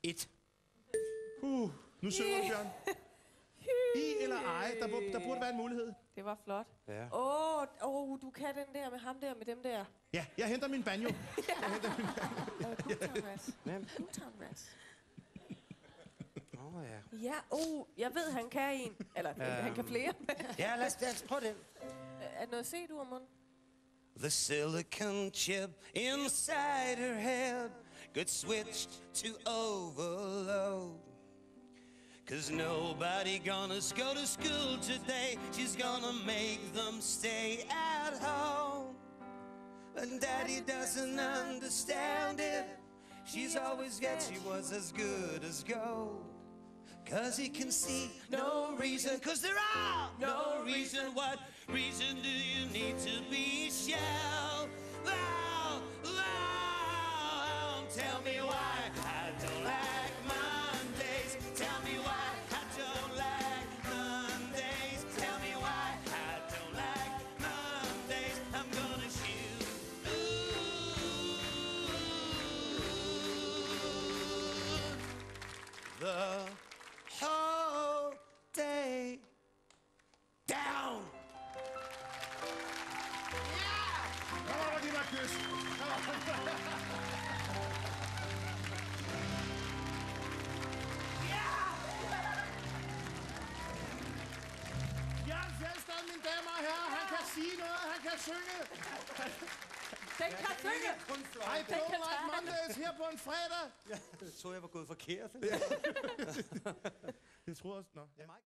1. Nu synger du, Bjørn. I eller ej, der burde være en mulighed. Det var flot. Ja. Du kan den der med ham der, med dem der. Ja, jeg henter min banjo. Hvem? Kutarnrats. Åh, ja. Ja, jeg ved, han kan en. Eller, han kan flere. Ja, lad os prøve den. Er det noget C, du har mund? The silicon chip inside her head got switched to overload. 'Cause nobody gonna go to school today. She's gonna make them stay at home. And Daddy doesn't understand it. She's always said she was as good as gold. 'Cause he can see no reason, 'cause there are no reason. What reason do you need to be shallow? Tell me why I don't like Mondays. Tell me why I don't like Mondays. Tell me why I don't like Mondays. I'm gonna shoot the whole day down. Kom over, giv mig et kys. Bjørn Fjeldstad, mine damer og herrer, han kan sige noget, han kan synge. Den kan synge! I don't like Mondays her på en fredag. Jeg troede, jeg var gået forkert. Jeg tror også, nå. Ja.